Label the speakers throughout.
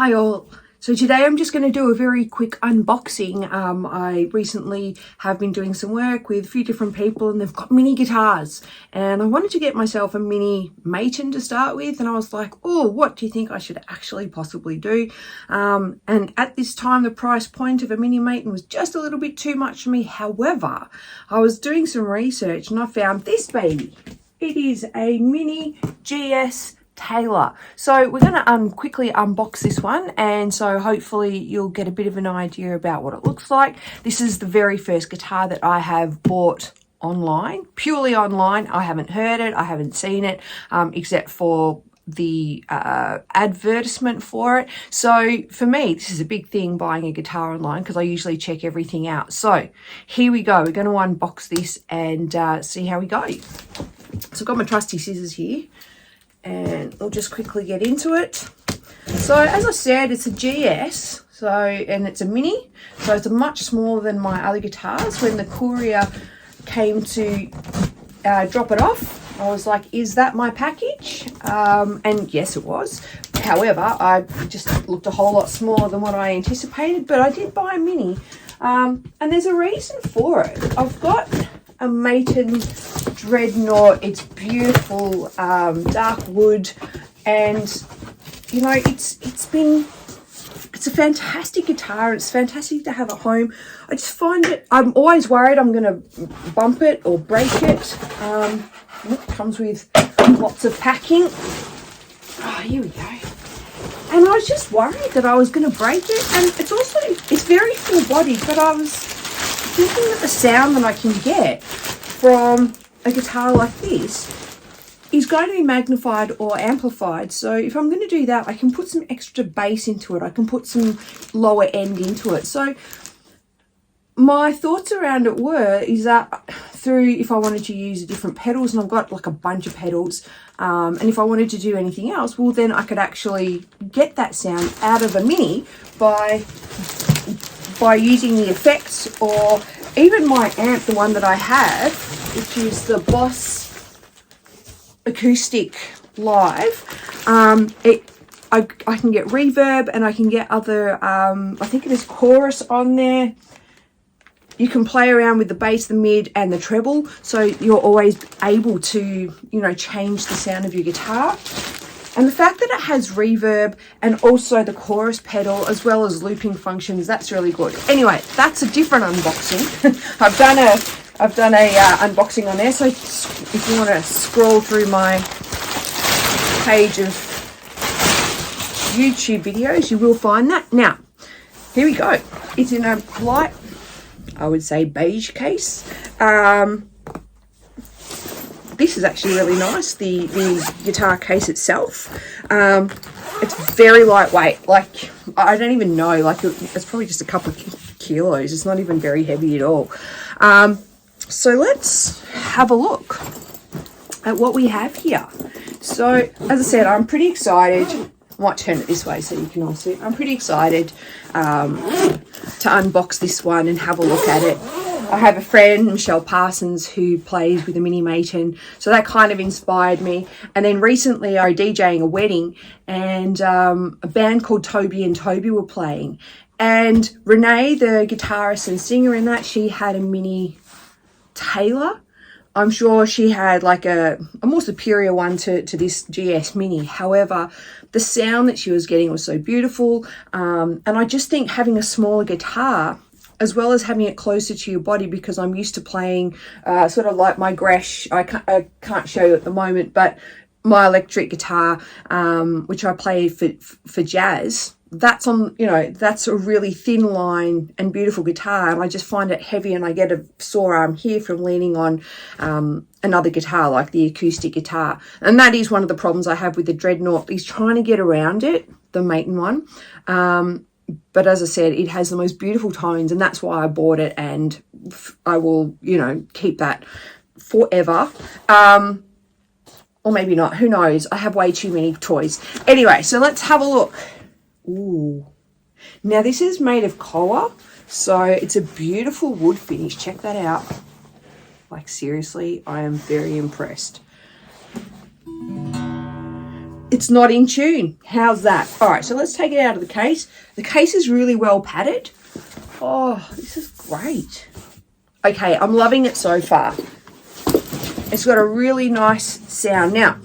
Speaker 1: Hi all. So today I'm just going to do a very quick unboxing. I recently have been doing some work with a few different people and they've got mini guitars, and I wanted to get myself a mini Maton to start with, and I was like, oh, what do you think I should actually possibly do? And at this time the price point of a mini Maton was just a little bit too much for me. However, I was doing some research and I found this baby. It is a mini GS Taylor. So we're going to quickly unbox this one, and so hopefully you'll get a bit of an idea about what it looks like. This is the very first guitar that I have bought online, purely online. I haven't heard it, I haven't seen it, except for the advertisement for it. So for me, this is a big thing, buying a guitar online, because I usually check everything out. So here we go. We're going to unbox this and see how we go. So I've got my trusty scissors here, and we'll just quickly get into it. So as I said, it's a GS, and it's a mini, so it's much smaller than my other guitars. When the courier came to drop it off, I was like, is that my package? And yes, it was. However, I just looked a whole lot smaller than what I anticipated, but I did buy a mini, and there's a reason for it. I've got a Maton Dreadnought. It's beautiful, dark wood, and you know, it's a fantastic guitar. It's fantastic to have at home. I just find it, I'm always worried I'm going to bump it or break it. It comes with lots of packing. Oh, here we go. And I was just worried that I was going to break it, and it's very full-bodied, but I was thinking that the sound that I can get from a guitar like this is going to be magnified or amplified. So if I'm going to do that, I can put some extra bass into it. I can put some lower end into it. So my thoughts around it is that if I wanted to use different pedals, and I've got like a bunch of pedals, and if I wanted to do anything else, well, then I could actually get that sound out of a mini by using the effects, or even my amp, the one that I have, which is the Boss Acoustic Live. I can get reverb, and I can get other, I think it is chorus on there. You can play around with the bass, the mid, and the treble, so you're always able to, you know, change the sound of your guitar. And the fact that it has reverb and also the chorus pedal as well as looping functions, that's really good. Anyway, that's a different unboxing. I've done a unboxing on there, so if you want to scroll through my page of YouTube videos, you will find that. Now, here we go. It's in a light, I would say, beige case. This is actually really nice, the guitar case itself. It's very lightweight. Like, I don't even know, like, it's probably just a couple of kilos. It's not even very heavy at all. So let's have a look at what we have here. So as I said, I'm pretty excited. I might turn it this way so you can all see it. I'm pretty excited to unbox this one and have a look at it. I have a friend, Michelle Parsons, who plays with a mini Maton, so that kind of inspired me. And then recently I was DJing a wedding, and a band called Toby and Toby were playing, and Renee, the guitarist and singer in that, she had a mini Taylor. I'm sure she had like a more superior one to this GS Mini. However, the sound that she was getting was so beautiful, and I just think having a smaller guitar, as well as having it closer to your body, because I'm used to playing sort of like my Gresh, I can't show you at the moment, but my electric guitar, which I play for jazz, that's on, you know, that's a really thin line and beautiful guitar, and I just find it heavy, and I get a sore arm here from leaning on another guitar like the acoustic guitar. And that is one of the problems I have with the Dreadnought, is trying to get around it, the Maton one. But as I said, it has the most beautiful tones, and that's why I bought it, and I will, you know, keep that forever. Or maybe not, who knows? I have way too many toys. Anyway, so let's have a look. Ooh. Now this is made of koa, so it's a beautiful wood finish. Check that out. Like, seriously, I am very impressed. it's not in tune. How's that? All right, so let's take it out of the case. The case is really well padded. Oh, this is great. Okay, I'm loving it so far. It's got a really nice sound. Now,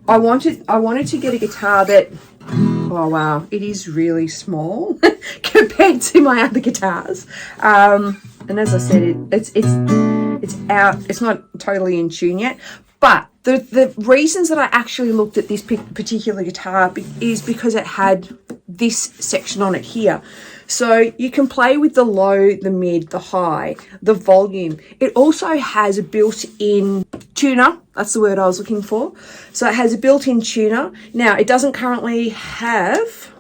Speaker 1: I wanted to get a guitar that, oh wow, it is really small compared to my other guitars. And as I said, it's out. It's not totally in tune yet. But the reasons that I actually looked at this particular guitar is because it had this section on it here. So you can play with the low, the mid, the high, the volume. It also has a built-in tuner. That's the word I was looking for. So it has a built-in tuner. Now, it doesn't currently have...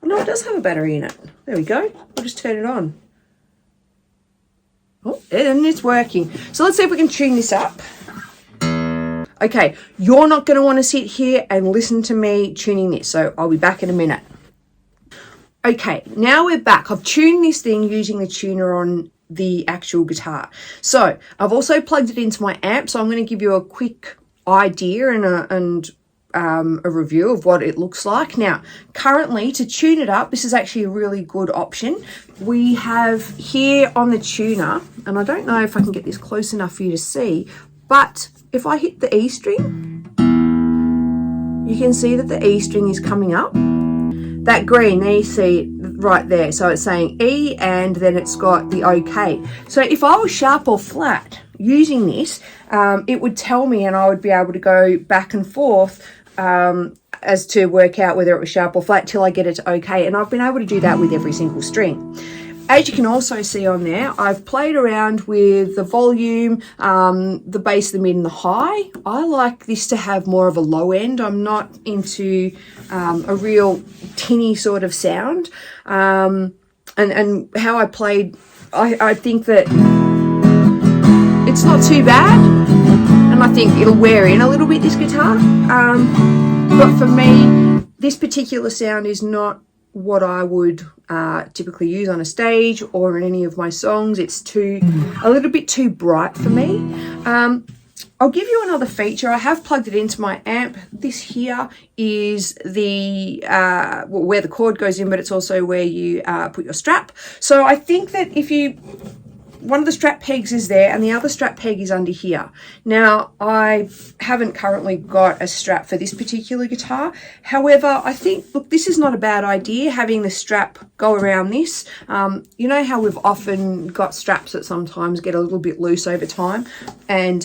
Speaker 1: No, it does have a battery in it. There we go. I'll just turn it on. Oh, and it's working. So let's see if we can tune this up. Okay, you're not going to want to sit here and listen to me tuning this. So I'll be back in a minute. Okay, now we're back. I've tuned this thing using the tuner on the actual guitar. So I've also plugged it into my amp. So I'm going to give you a quick idea and a review of what it looks like. Now, currently, to tune it up, this is actually a really good option. We have here on the tuner, and I don't know if I can get this close enough for you to see, but if I hit the E string, you can see that the E string is coming up. That green, there you see it right there. So it's saying E, and then it's got the OK. So if I was sharp or flat using this, it would tell me, and I would be able to go back and forth as to work out whether it was sharp or flat till I get it to OK. And I've been able to do that with every single string. As you can also see on there, I've played around with the volume, the bass, the mid, and the high. I like this to have more of a low end. I'm not into a real tinny sort of sound. And how I played, I think that it's not too bad. And I think it'll wear in a little bit, this guitar. But for me, this particular sound is not what I would typically use on a stage or in any of my songs. It's a little bit too bright for me. I'll give you another feature. I have plugged it into my amp. This here is the where the cord goes in, but it's also where you put your strap. So I think that if you... One of the strap pegs is there and the other strap peg is under here. Now, I haven't currently got a strap for this particular guitar. However, I think, look, this is not a bad idea, having the strap go around this. You know how we've often got straps that sometimes get a little bit loose over time and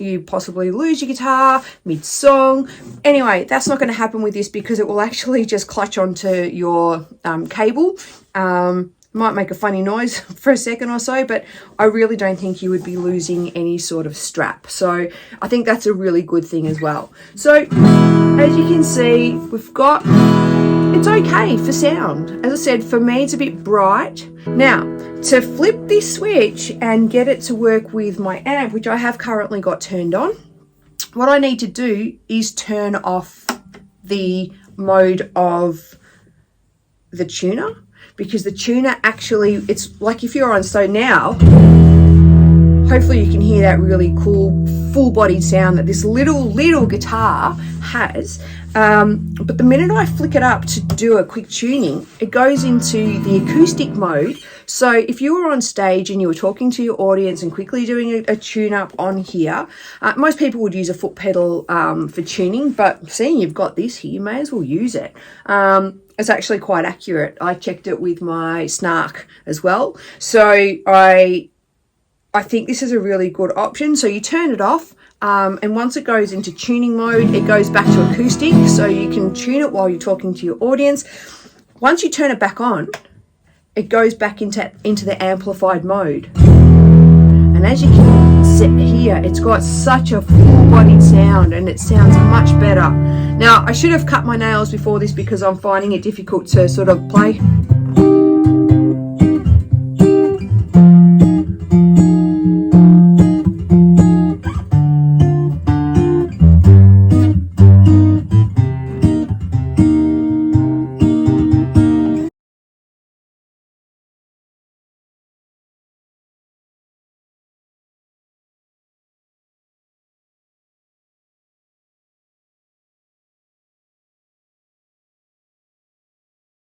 Speaker 1: you possibly lose your guitar mid-song. Anyway, that's not going to happen with this because it will actually just clutch onto your cable. Might make a funny noise for a second or so, but I really don't think you would be losing any sort of strap. So I think that's a really good thing as well. So as you can see, we've got, it's okay for sound. As I said, for me, it's a bit bright. Now, to flip this switch and get it to work with my amp, which I have currently got turned on, what I need to do is turn off the mode of the tuner. Because the tuner actually, it's like if you're on, so now, hopefully you can hear that really cool full-bodied sound that this little guitar has. But the minute I flick it up to do a quick tuning, it goes into the acoustic mode. So if you were on stage and you were talking to your audience and quickly doing a tune-up on here, most people would use a foot pedal for tuning, but seeing you've got this here, you may as well use it. It's actually quite accurate. I checked it with my snark as well. So I think this is a really good option. So you turn it off, and once it goes into tuning mode, it goes back to acoustic. So you can tune it while you're talking to your audience. Once you turn it back on, it goes back into the amplified mode. And as you can see here, it's got such a full-bodied sound and it sounds much better. Now, I should have cut my nails before this because I'm finding it difficult to sort of play